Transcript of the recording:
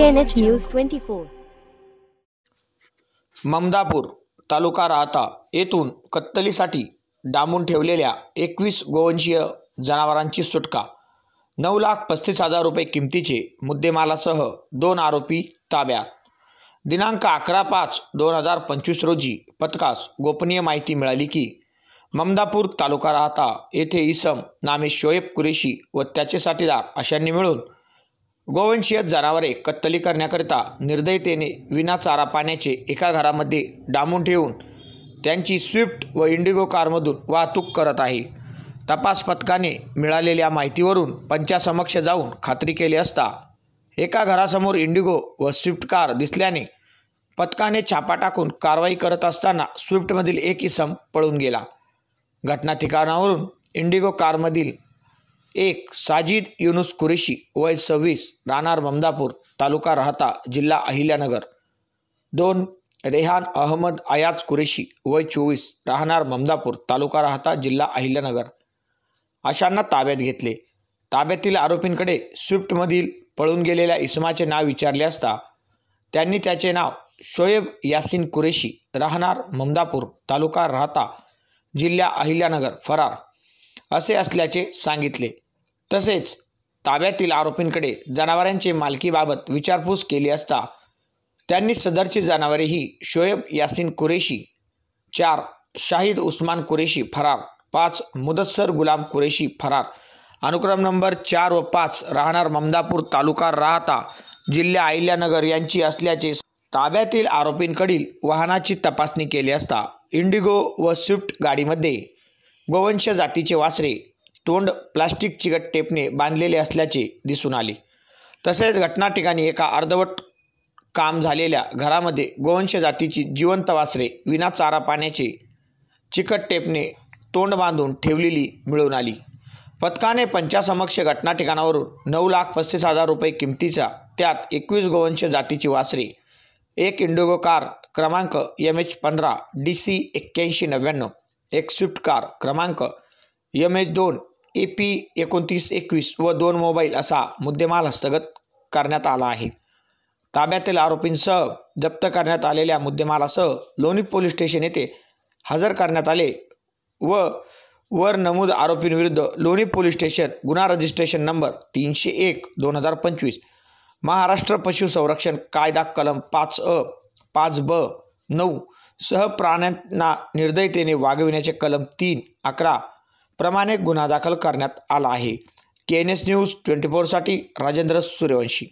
KNH News 24. Mamdapur तालुका राहता येथून कत्तलीसाठी डांबून ठेवलेल्या 21 गोवंशीय जनावरांची सुटका। 9,35,000 रुपये किमतीचे मुद्देमालासह 2 आरोपी ताब्यात। दिनांक 11/5/2025 रोजी पथकास गोपनीय माहिती मिळाली की ममदापूर तालुका राहता येथे इसम नामे शोएब कुरेशी व त्याचे साथीदार अशांनी मिळून गोवंशीय जनावरे कत्तली करण्याकरिता निर्दयतेने विना चारा पाण्याचे एका घरामध्ये डांबून ठेवून त्यांची स्विफ्ट व इंडिगो कारमधून वाहतूक करत आहे। तपास पथकाने मिळालेल्या माहितीवरून पंचासमक्ष जाऊन खात्री केली असता एका घरासमोर इंडिगो व स्विफ्ट कार दिसल्याने पथकाने छापा टाकून कारवाई करत असताना स्विफ्टमधील एक इसम पळून गेला। घटना ठिकाणावरून इंडिगो कारमधील एक साजिद युनुस कुरेशी वय 26 राहणार ममदापूर तालुका राहता जिल्हा अहिल्यानगर, 2 रेहान अहमद अयाज कुरेशी वय 24 राहणार ममदापूर तालुका राहता जिल्हा अहिल्यानगर अशांना ताब्यात घेतले। ताब्यातील आरोपींकडे स्विफ्टमधील पळून गेलेल्या इसमाचे नाव विचारले असता त्यांनी त्याचे नाव शोएब यासीन कुरेशी राहणार ममदापूर तालुका राहता जिल्हा अहिल्यानगर फरार असे असल्याचे सांगितले। तसेच ताब्यातील आरोपींकडे जनावरांचे मालकीबाबत विचारपूस केली असता त्यांनी सदरची जनावरे ही शोएब यासीन कुरेशी, 4 शाहिद उस्मान कुरेशी फरार, 5 मुदस्सर गुलाम कुरेशी फरार, अनुक्रम नंबर 4 व 5 राहणार ममदापूर तालुका राहता जिल्हा अहिल्यानगर यांची असल्याचे। ताब्यातील आरोपींकडील वाहनाची तपासणी केली असता इंडिगो व स्विफ्ट गाडीमध्ये गोवंश जातीचे वासरे तोंड प्लास्टिक चिकट टेपने बांधलेले असल्याचे दिसून आले। तसेच घटना ठिकाणी एका अर्धवट काम झालेल्या घरामध्ये गोवंश जातीची जिवंत वासरे विना चारा पाण्याचे चिकट टेपने तोंड बांधून ठेवलेली मिळून आली। पथकाने पंचासमक्ष घटना ठिकाणावरून 9,35,000 रुपये किमतीचा त्यात 21 गोवंश जातीची वासरे, एक इंडिगो कार क्रमांक MH15 DC 8199, एक स्विफ्ट कार क्रमांक MH2 AP 2921 व 2 मोबाईल असा मुद्देमाल हस्तगत करण्यात आला आहे। ताब्यातील आरोपींसह जप्त करण्यात आलेल्या मुद्देमालासह लोणी पोलीस स्टेशन येथे हजर करण्यात आले व वर नमूद आरोपींविरुद्ध लोणी पोलीस स्टेशन गुन्हा रजिस्ट्रेशन नंबर 301/2025 महाराष्ट्र पशुसंरक्षण कायदा कलम 5A 5B 9 सह प्राण्यांना निर्दयतेने वागविण्याचे कलम 311 प्रमाणे गुन्हा दाखल करण्यात आला आहे। KNH न्यूज 24 साठी राजेंद्र सूर्यवंशी।